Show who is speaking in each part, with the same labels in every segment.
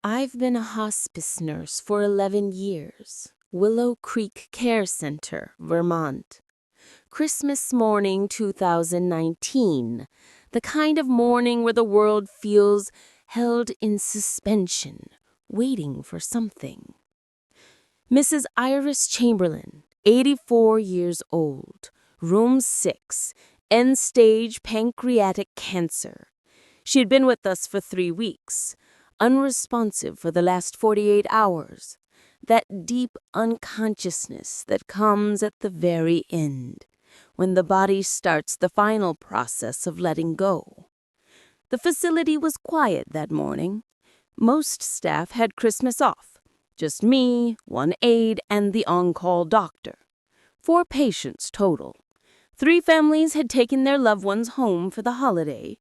Speaker 1: I've been a hospice nurse for 11 years. Willow Creek Care Center, Vermont. Christmas morning 2019. The kind of morning where the world feels held in suspension, waiting for something. Mrs. Iris Chamberlain, 84 years old, room 6, end-stage pancreatic cancer. She had been with us for 3 weeks, unresponsive for the last 48 hours. That deep unconsciousness that comes at the very end, when the body starts the final process of letting go. The facility was quiet that morning. Most staff had Christmas off. Just me, one aide, and the on-call doctor. 4 patients total. 3 families had taken their loved ones home for the holiday.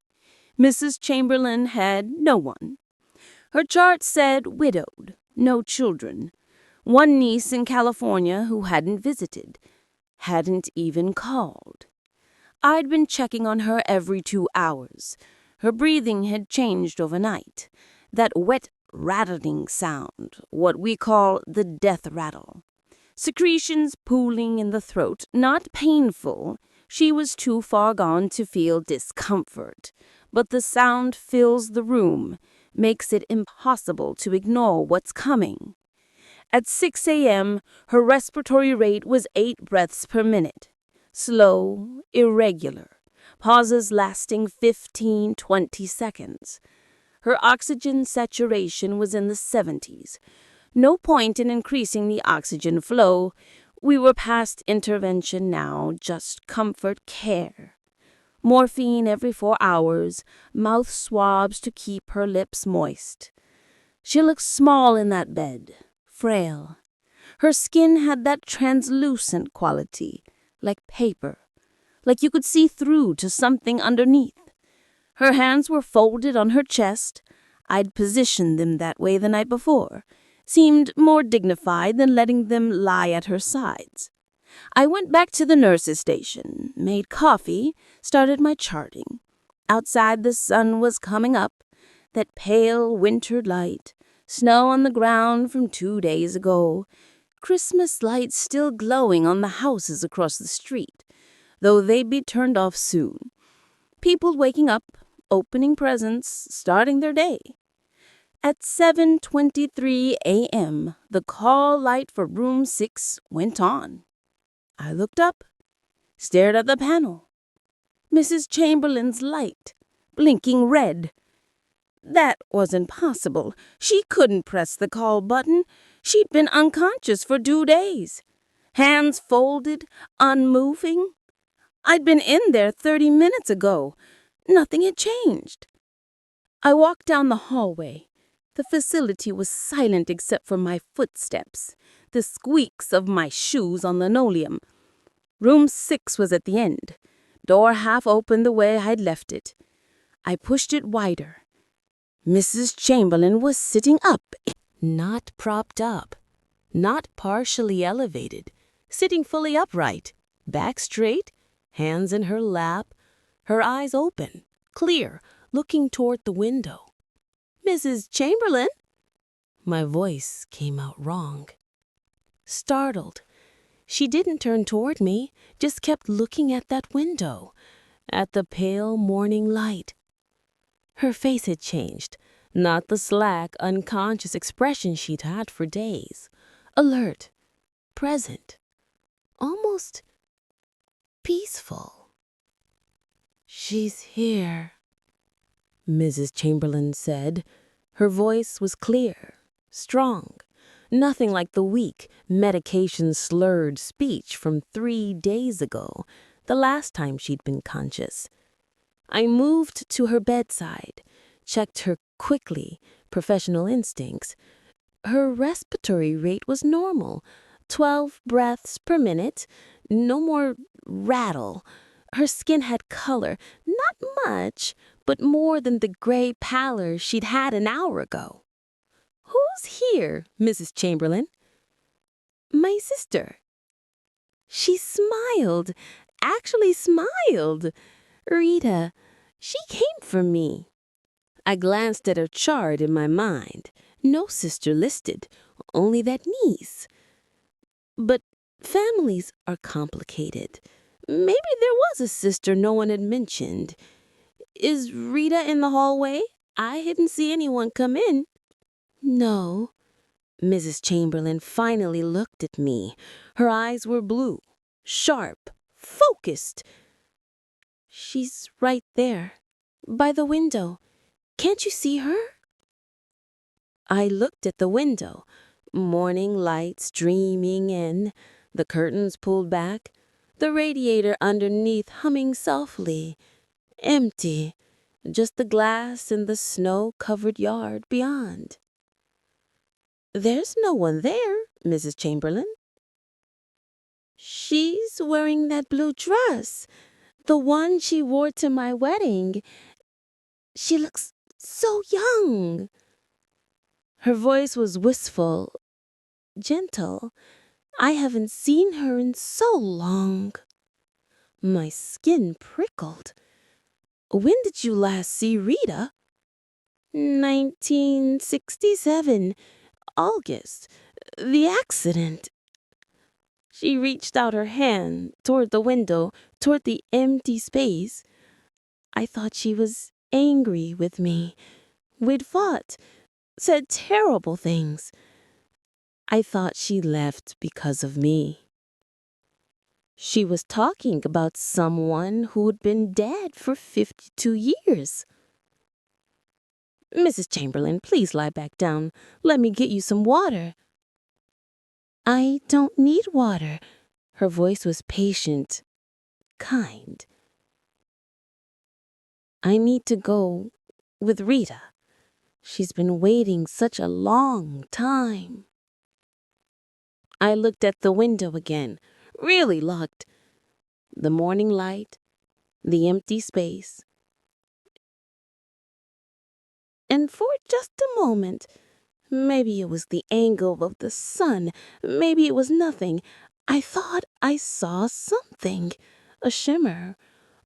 Speaker 1: Mrs. Chamberlain had no one. Her chart said widowed, no children. One niece in California who hadn't visited, hadn't even called. I'd been checking on her every 2 hours. Her breathing had changed overnight. That wet, rattling sound, what we call the death rattle. Secretions pooling in the throat, not painful. She was too far gone to feel discomfort. But the sound fills the room, makes it impossible to ignore what's coming. At 6 a.m., her respiratory rate was 8 breaths per minute. Slow, irregular, pauses lasting 15-20 seconds. Her oxygen saturation was in the 70s. No point in increasing the oxygen flow. We were past intervention now, just comfort care. Morphine every 4 hours, mouth swabs to keep her lips moist. She looked small in that bed, frail. Her skin had that translucent quality, like paper, like you could see through to something underneath. Her hands were folded on her chest. I'd positioned them that way the night before. Seemed more dignified than letting them lie at her sides. I went back to the nurse's station, made coffee, started my charting. Outside the sun was coming up, that pale winter light, snow on the ground from 2 days ago, Christmas lights still glowing on the houses across the street, though they'd be turned off soon. People waking up, opening presents, starting their day. At 7:23 a.m., the call light for room 6 went on. I looked up, stared at the panel. Mrs. Chamberlain's light, blinking red. That wasn't possible. She couldn't press the call button. She'd been unconscious for 2 days. Hands folded, unmoving. I'd been in there 30 minutes ago. Nothing had changed. I walked down the hallway. The facility was silent except for my footsteps, the squeaks of my shoes on linoleum. Room 6 was at the end, door half open the way I'd left it. I pushed it wider. Mrs. Chamberlain was sitting up, not propped up, not partially elevated, sitting fully upright, back straight, hands in her lap, her eyes open, clear, looking toward the window. "Mrs. Chamberlain?" My voice came out wrong. Startled. She didn't turn toward me, just kept looking at that window, at the pale morning light. Her face had changed, not the slack, unconscious expression she'd had for days. Alert, present, almost peaceful. "She's here," Mrs. Chamberlain said. Her voice was clear, strong. Nothing like the weak, medication-slurred speech from 3 days ago, the last time she'd been conscious. I moved to her bedside, checked her quickly, professional instincts. Her respiratory rate was normal, 12 breaths per minute, no more rattle. Her skin had color, not much, but more than the gray pallor she'd had an hour ago. "Who's here, Mrs. Chamberlain?" "My sister." She smiled, actually smiled. "Rita, she came for me." I glanced at her chart in my mind. No sister listed, only that niece. But families are complicated. Maybe there was a sister no one had mentioned. Is Rita in the hallway? I didn't see anyone come in. No. Mrs. Chamberlain finally looked at me. Her eyes were blue, sharp, focused. She's right there, by the window. Can't you see her? I looked at the window. Morning light streaming in, the curtains pulled back, the radiator underneath humming softly. Empty, just the glass and the snow-covered yard beyond. There's no one there, Mrs. Chamberlain. She's wearing that blue dress, the one she wore to my wedding. She looks so young. Her voice was wistful, gentle. I haven't seen her in so long. My skin prickled. When did you last see Rita? 1967, August. The accident. She reached out her hand toward the window, toward the empty space. I thought she was angry with me. We'd fought, said terrible things. I thought she left because of me. She was talking about someone who'd been dead for 52 years. Mrs. Chamberlain, please lie back down. Let me get you some water. I don't need water. Her voice was patient, kind. I need to go with Rita. She's been waiting such a long time. I looked at the window again, really looked. The morning light, the empty space. And for just a moment, maybe it was the angle of the sun, maybe it was nothing, I thought I saw something, a shimmer,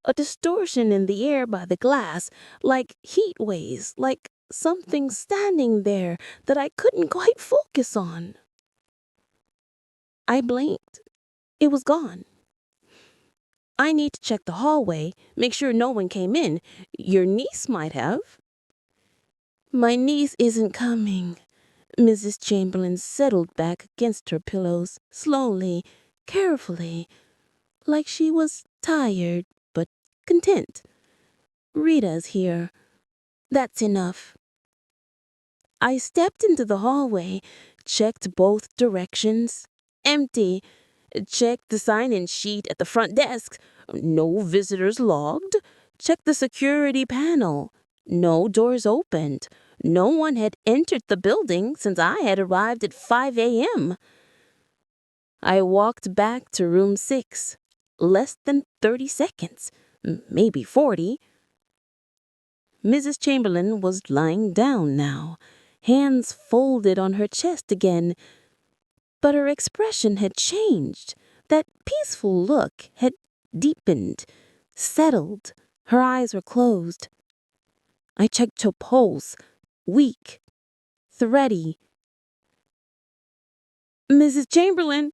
Speaker 1: a distortion in the air by the glass, like heat waves, like something standing there that I couldn't quite focus on. I blinked. It was gone. I need to check the hallway, make sure no one came in. Your niece might have. My niece isn't coming. Mrs. Chamberlain settled back against her pillows, slowly, carefully, like she was tired but content. Rita's here. That's enough. I stepped into the hallway, checked both directions. Empty. Checked the sign-in sheet at the front desk. No visitors logged. Checked the security panel. No doors opened. No one had entered the building since I had arrived at 5 a.m. I walked back to room 6. Less than 30 seconds. Maybe 40. Mrs. Chamberlain was lying down now, hands folded on her chest again. But her expression had changed. That peaceful look had deepened, settled. Her eyes were closed. I checked her pulse, weak, thready. Mrs. Chamberlain?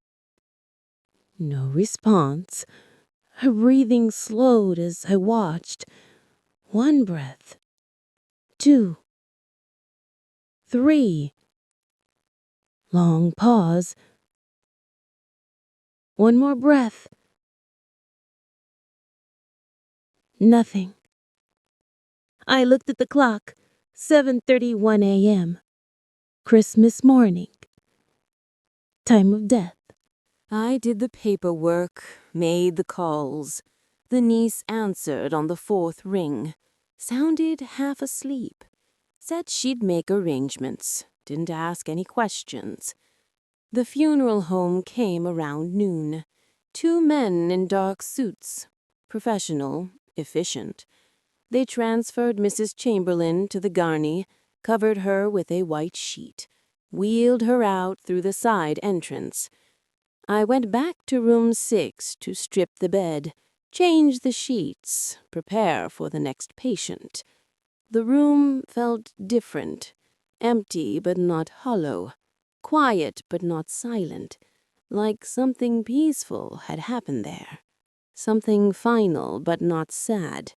Speaker 1: No response. Her breathing slowed as I watched. 1 breath. 2. 3. Long pause. 1 more breath. Nothing. I looked at the clock. 7:31 a.m. Christmas morning. Time of death. I did the paperwork, made the calls. The niece answered on the 4th ring. Sounded half asleep. Said she'd make arrangements. Didn't ask any questions. The funeral home came around noon. 2 men in dark suits. Professional, efficient. They transferred Mrs. Chamberlain to the gurney, covered her with a white sheet, wheeled her out through the side entrance. I went back to room 6 to strip the bed, change the sheets, prepare for the next patient. The room felt different,
Speaker 2: empty but not hollow, quiet but not silent, like something peaceful had happened there, something final but not sad.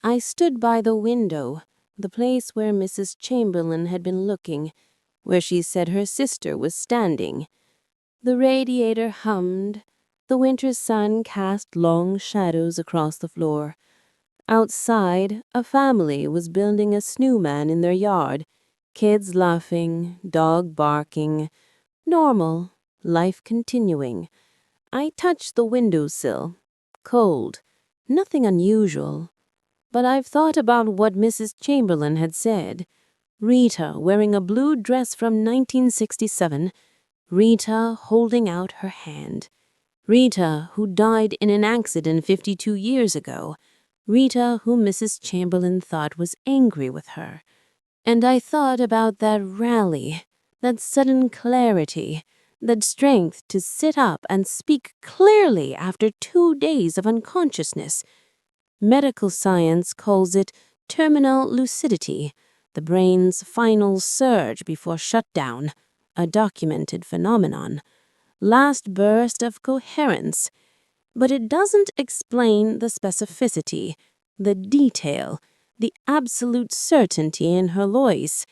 Speaker 2: I stood by the window, the place where Mrs. Chamberlain had been looking, where she said her sister was standing. The radiator hummed. The winter sun cast long shadows across the floor. Outside, a family was building a snowman in their yard. Kids laughing, dog barking. Normal, life continuing. I touched the windowsill. Cold. Nothing unusual. But I've thought about what Mrs. Chamberlain had said. Rita wearing a blue dress from 1967. Rita holding out her hand. Rita who died in an accident 52 years ago. Rita who Mrs. Chamberlain thought was angry with her. And I thought about that rally, that sudden clarity, that strength to sit up and speak clearly after 2 days of unconsciousness. Medical science calls it terminal lucidity, the brain's final surge before shutdown, a documented phenomenon. Last burst of coherence. But it doesn't explain the specificity, the detail, the absolute certainty in her voice.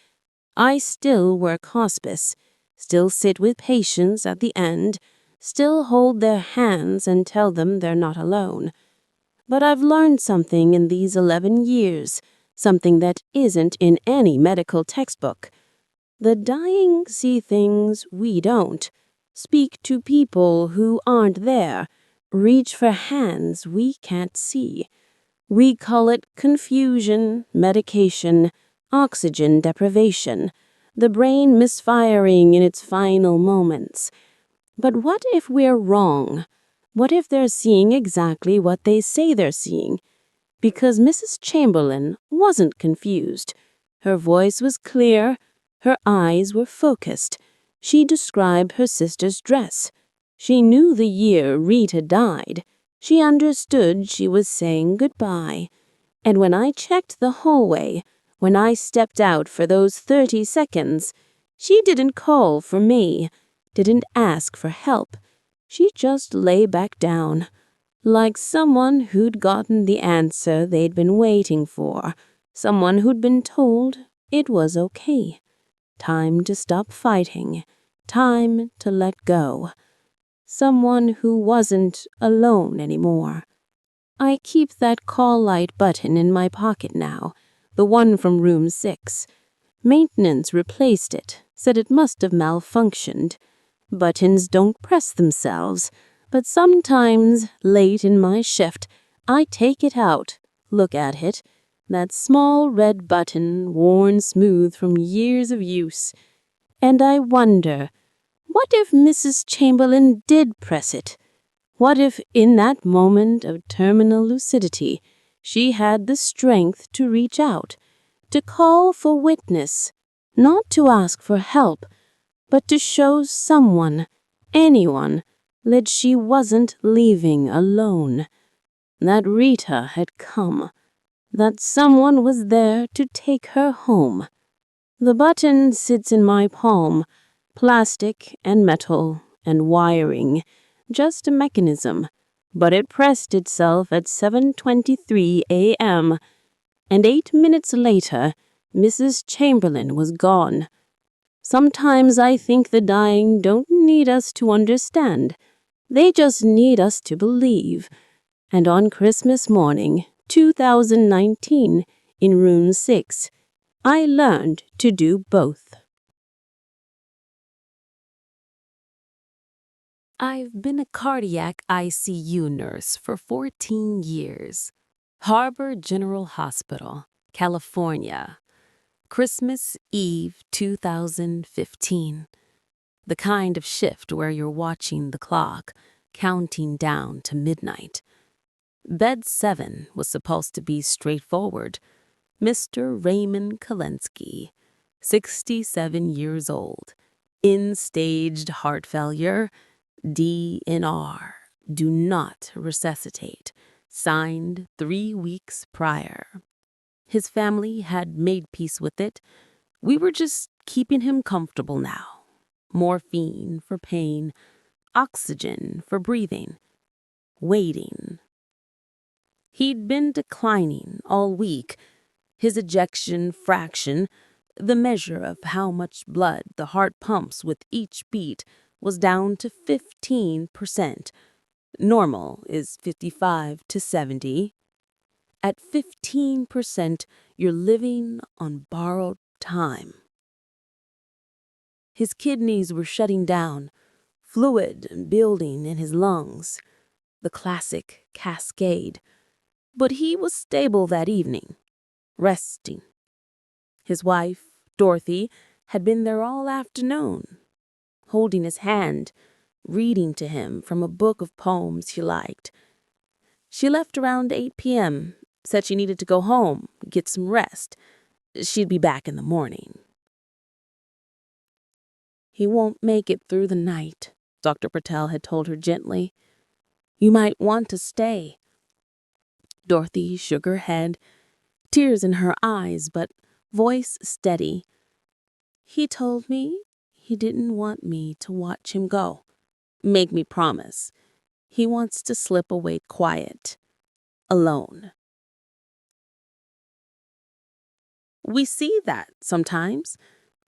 Speaker 2: I still work hospice, still sit with patients at the end, still hold their hands and tell them they're not alone. But I've learned something in these 11 years, something that isn't in any medical textbook. The dying see things we don't, speak to people who aren't there, reach for hands we can't see. We call it confusion, medication, oxygen deprivation, the brain misfiring in its final moments. But what if we're wrong? What if they're seeing exactly what they say they're seeing? Because Mrs. Chamberlain wasn't confused. Her voice was clear. Her eyes were focused. She described her sister's dress. She knew the year Rita died. She understood she was saying goodbye. And when I checked the hallway, when I stepped out for those 30 seconds, she didn't call for me, didn't ask for help. She just lay back down, like someone who'd gotten the answer they'd been waiting for, someone who'd been told it was okay. Time to stop fighting, time to let go. Someone who wasn't alone anymore. I keep that call light button in my pocket now, the one from room 6. Maintenance replaced it, said it must have malfunctioned. Buttons don't press themselves, but sometimes, late in my shift, I take it out, look at it, that small red button worn smooth from years of use, and I wonder, what if Mrs. Chamberlain did press it? What if in that moment of terminal lucidity, she had the strength to reach out, to call for witness, not to ask for help, but to show someone, anyone, that she wasn't leaving alone, that Rita had come, that someone was there to take her home. The button sits in my palm, plastic and metal and wiring, just a mechanism, but it pressed itself at 7:23 a.m., and 8 minutes later, Mrs. Chamberlain was gone. Sometimes I think the dying don't need us to understand. They just need us to believe. And on Christmas morning, 2019, in room 6, I learned to do both.
Speaker 1: I've been a cardiac ICU nurse for 14 years. Harbor General Hospital, California. Christmas Eve 2015. The kind of shift where you're watching the clock, counting down to midnight. Bed 7 was supposed to be straightforward. Mr. Raymond Kalensky, 67 years old, in-staged heart failure, DNR, do not resuscitate, signed 3 weeks prior. His family had made peace with it.
Speaker 2: We were just keeping him comfortable now. Morphine for pain, oxygen for breathing, waiting. He'd been declining all week. His ejection fraction, the measure of how much blood the heart pumps with each beat, was down to 15%. Normal is 55 to 70. At 15%, you're living on borrowed time. His kidneys were shutting down, fluid building in his lungs, the classic cascade. But he was stable that evening, resting. His wife, Dorothy, had been there all afternoon, holding his hand, reading to him from a book of poems he liked. She left around 8 p.m., said she needed to go home, get some rest. She'd be back in the morning. "He won't make it through the night," Dr. Patel had told her gently. "You might want to stay." Dorothy shook her head, tears in her eyes, but voice steady. "He told me he didn't want me to watch him go, make me promise. He wants to slip away quiet, alone." We see that sometimes.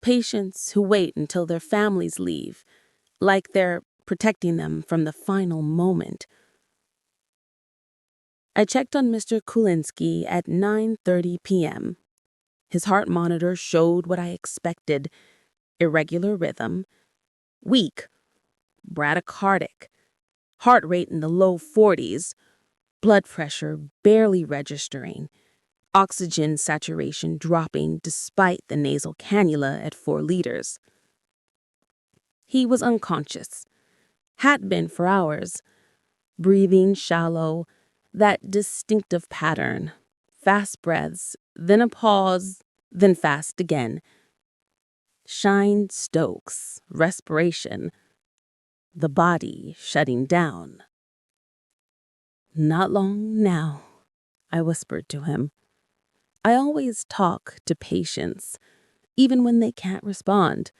Speaker 2: Patients who wait until their families leave, like they're protecting them from the final moment. I checked on Mr. Kulinski at 9:30 p.m. His heart monitor showed what I expected: irregular rhythm, weak, bradycardic, heart rate in the low 40s, blood pressure barely registering, oxygen saturation dropping despite the nasal cannula at 4 liters. He was unconscious, had been for hours, breathing shallow, that distinctive pattern, fast breaths, then a pause, then fast again. Shine Stokes, respiration, the body shutting down. "Not long now," I whispered to him. I always talk to patients, even when they can't respond.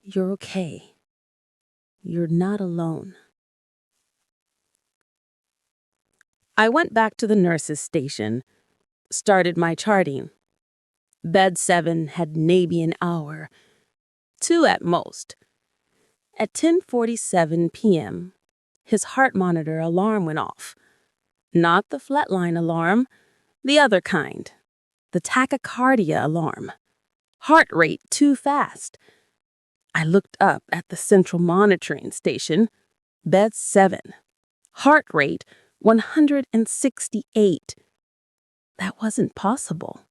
Speaker 2: You're okay. You're not alone. I went back to the nurse's station, started my charting. Bed 7 had maybe an hour, 2 at most. At 10:47 p.m., his heart monitor alarm went off. Not the flatline alarm, the other kind, the tachycardia alarm. Heart rate too fast. I looked up at the central monitoring station. Bed 7. Heart rate 168. That wasn't possible.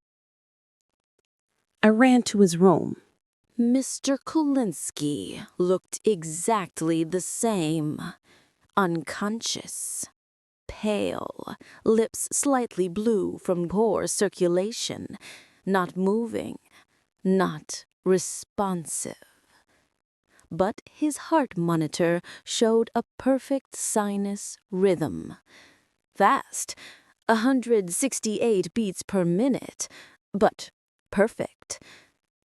Speaker 2: I ran to his room.
Speaker 1: Mr. Kulinski looked exactly the same. Unconscious. Pale, lips slightly blue from poor circulation, not moving, not responsive. But his heart monitor showed a perfect sinus rhythm. Fast, 168 beats per minute, but perfect.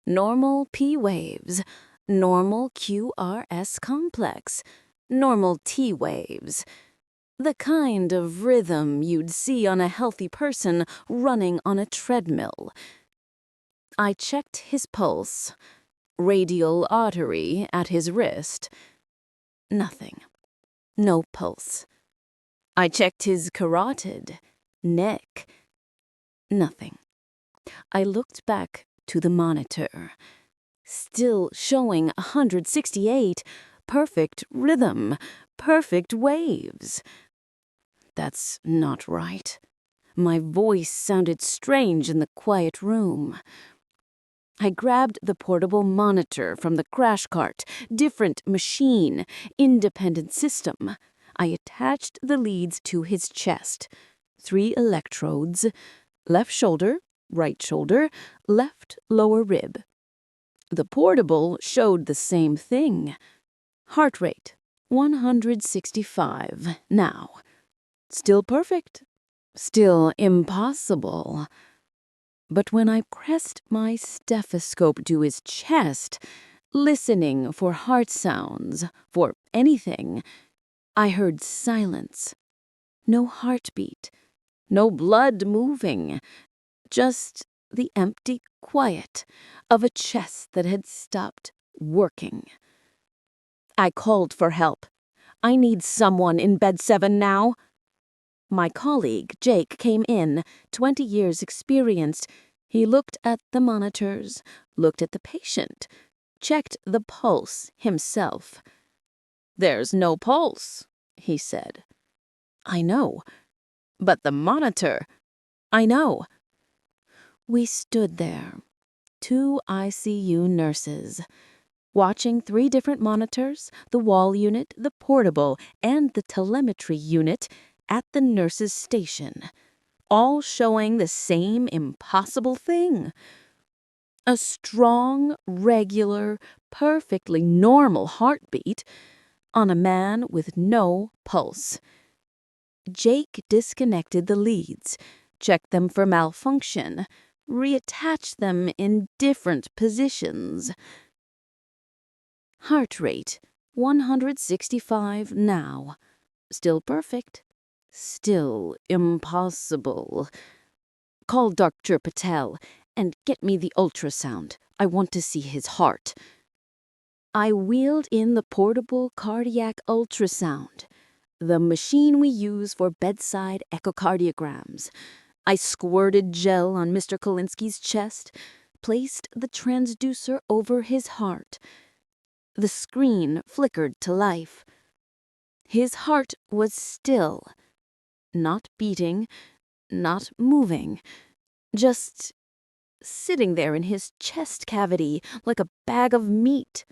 Speaker 1: Normal P waves, normal QRS complex, normal T waves. The kind of rhythm you'd see on a healthy person running on a treadmill. I checked his pulse, radial artery at his wrist. Nothing. No pulse. I checked his carotid, neck. Nothing. I looked back to the monitor. Still showing 168, perfect rhythm, perfect waves. That's not right. My voice sounded strange in the quiet room. I grabbed the portable monitor from the crash cart, different machine, independent system. I attached the leads to his chest. 3 electrodes, left shoulder, right shoulder, left lower rib. The portable showed the same thing. Heart rate, 165 now. Still perfect. Still impossible.
Speaker 2: But when I pressed my stethoscope to his chest, listening for heart sounds, for anything, I heard silence. No heartbeat, no blood moving, just the empty quiet of a chest that had stopped working. I called for help. I need someone in bed 7 now. My colleague, Jake, came in, 20 years experienced. He looked at the monitors, looked at the patient, checked the pulse himself. "There's no pulse," he said. "I know. But the monitor." "I know." We stood there, 2 ICU nurses, watching 3 different monitors, the wall unit, the portable, and the telemetry unit, at the nurse's station, all showing the same impossible thing. A strong, regular, perfectly normal heartbeat on a man with no pulse. Jake disconnected the leads, checked them for malfunction, reattached them in different positions. Heart rate, 165 now. Still perfect. Still impossible. "Call Dr. Patel and get me the ultrasound. I want to see his heart." I wheeled in the portable cardiac ultrasound, the machine we use for bedside echocardiograms. I squirted gel on Mr. Kolinsky's chest, placed the transducer over his heart. The screen flickered to life. His heart was still. Not beating, not moving, just sitting there in his chest cavity like a bag of meat.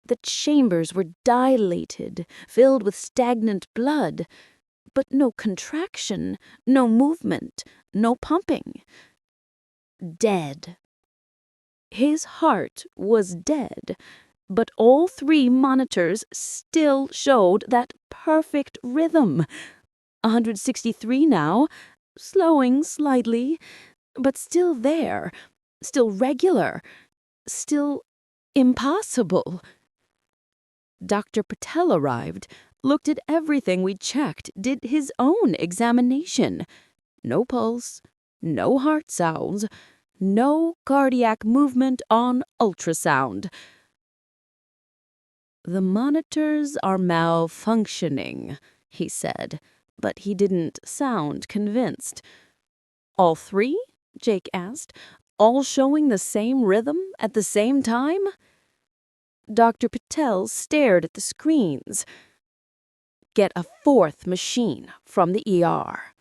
Speaker 2: The chambers were dilated, filled with stagnant blood, but no contraction, no movement, no pumping. Dead. His heart was dead, but all 3 monitors still showed that perfect rhythm. 163 now, slowing slightly, but still there, still regular, still impossible. Dr. Patel arrived, looked at everything we checked, did his own examination. No pulse, no heart sounds, no cardiac movement on ultrasound. "The monitors are malfunctioning," he said, but he didn't sound convinced. "All 3?" Jake asked. "All showing the same rhythm at the same time?" Dr. Patel stared at the screens. "Get a 4th machine from the ER."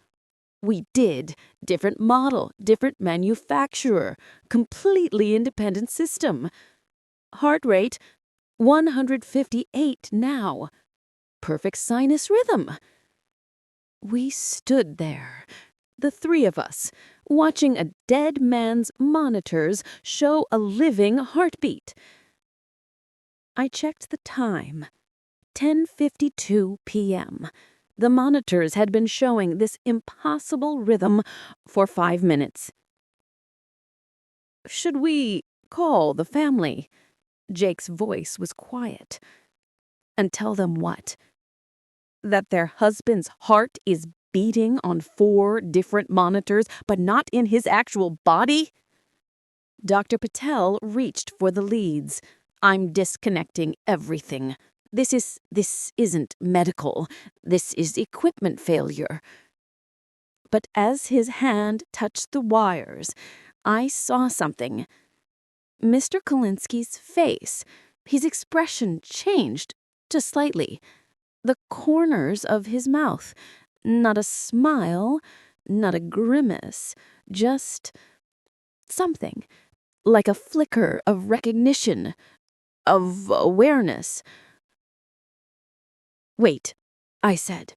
Speaker 2: We did. Different model, different manufacturer, completely independent system. Heart rate, 158 now. Perfect sinus rhythm. We stood there, the 3 of us, watching a dead man's monitors show a living heartbeat. I checked the time. 10:52 p.m. The monitors had been showing this impossible rhythm for 5 minutes. "Should we call the family?" Jake's voice was quiet. "And tell them what? That their husband's heart is beating on 4 different monitors, but not in his actual body?" Dr. Patel reached for the leads. "I'm disconnecting everything. This isn't medical. This is equipment failure." But as his hand touched the wires, I saw something. Mr. Kolinsky's face, his expression changed just slightly. The corners of his mouth, not a smile, not a grimace, just something, like a flicker of recognition, of awareness. "Wait," I said.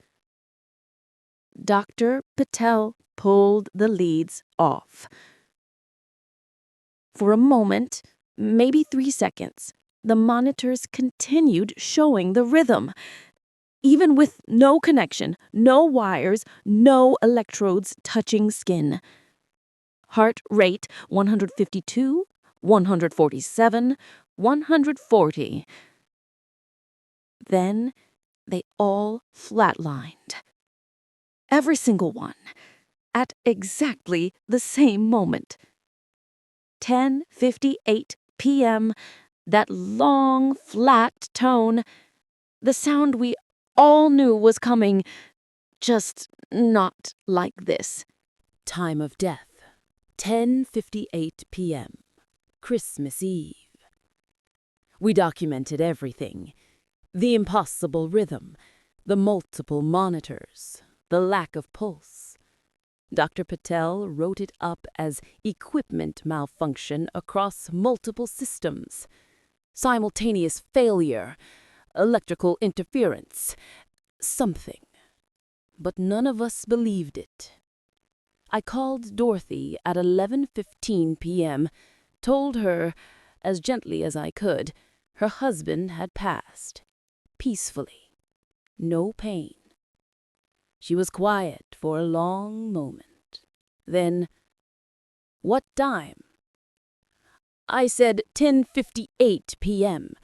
Speaker 2: Dr. Patel pulled the leads off. For a moment, maybe 3 seconds, the monitors continued showing the rhythm. Even with no connection, no wires, no electrodes touching skin. Heart rate 152, 147, 140. Then they all flatlined. Every single one, at exactly the same moment. 10:58 p.m., that long, flat tone, the sound we all knew was coming, just not like this.
Speaker 1: Time of death, 10:58 p.m., Christmas Eve. We documented everything. The impossible rhythm, the multiple monitors, the lack of pulse. Dr. Patel wrote it up as equipment malfunction across multiple systems, simultaneous failure, electrical interference, something. But none of us believed it. I called Dorothy at 11:15 p.m., told her, as gently as I could, her husband had passed, peacefully, no pain. She was quiet for a long moment. Then, "What time?" I said 10:58 p.m.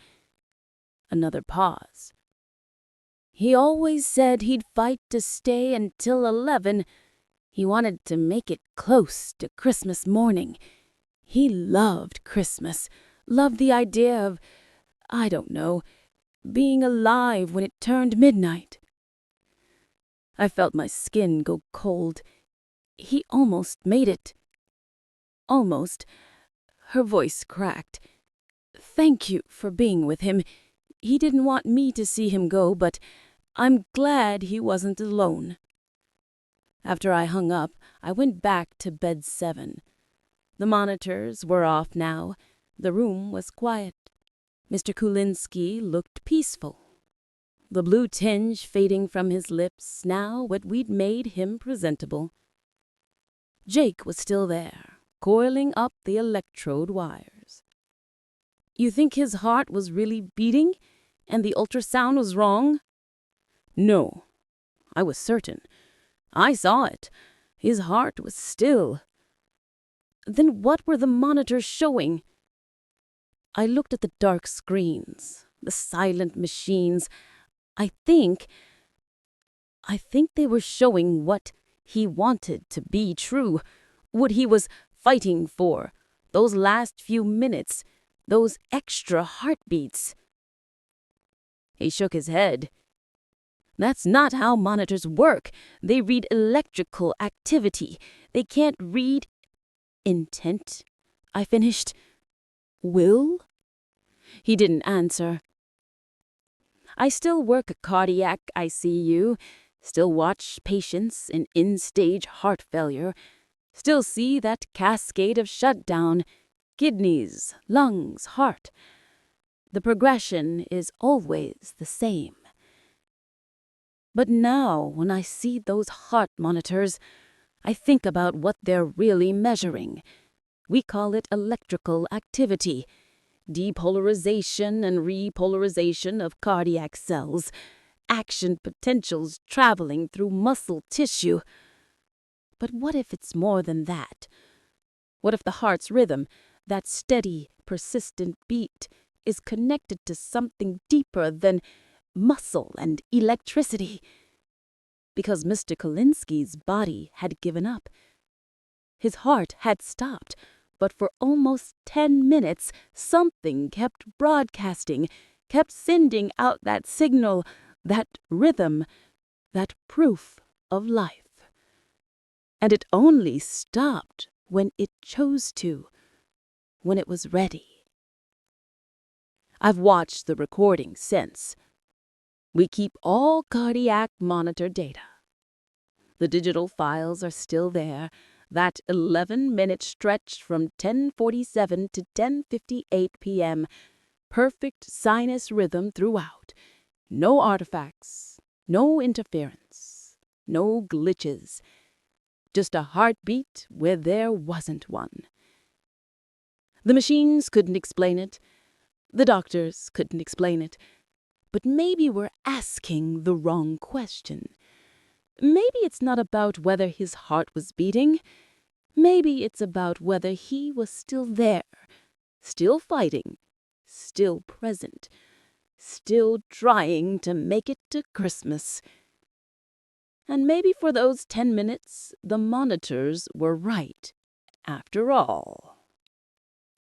Speaker 1: Another pause. "He always said he'd fight to stay until 11. He wanted to make it close to Christmas morning. He loved Christmas, loved the idea of, I don't know, being alive when it turned midnight." I felt my skin go cold. He almost made it. Almost. Her voice cracked. "Thank you for being with him. He didn't want me to see him go, but I'm glad he wasn't alone." After I hung up, I went back to bed 7. The monitors were off now. The room was quiet. Mr. Kulinski looked peaceful. The blue tinge fading from his lips, now what we'd made him presentable. Jake was still there, coiling up the electrode wires. "You think his heart was really beating, and the ultrasound was wrong?" "No, I was certain. I saw it. His heart was still." "Then what were the monitors showing?" I looked at the dark screens, the silent machines. I think they were showing what he wanted to be true, what he was fighting for, those last few minutes, those extra heartbeats. He shook his head. "That's not how monitors work. They read electrical activity. They can't read intent," I finished. "Will?" He didn't answer. I still work a cardiac ICU, still watch patients in end-stage heart failure, still see that cascade of shutdown, kidneys, lungs, heart. The progression is always the same. But now, when I see those heart monitors, I think about what they're really measuring. We call it electrical activity, depolarization and repolarization of cardiac cells, action potentials traveling through muscle tissue. But what if it's more than that? What if the heart's rhythm, that steady, persistent beat, is connected to something deeper than muscle and electricity? Because Mr. Kulinski's body had given up. His heart had stopped, but for almost 10 minutes, something kept broadcasting, kept sending out that signal, that rhythm, that proof of life. And it only stopped when it chose to, when it was ready. I've watched the recording since. We keep all cardiac monitor data. The digital files are still there, that 11-minute stretch from 10:47 to 10:58 p.m. Perfect sinus rhythm throughout. No artifacts, no interference, no glitches. Just a heartbeat where there wasn't one. The machines couldn't explain it. The doctors couldn't explain it. But maybe we're asking the wrong question. Maybe it's not about whether his heart was beating.
Speaker 2: Maybe it's about whether he was still there, still fighting, still present, still trying to make it to Christmas. And maybe for those 10 minutes, the monitors were right, after all.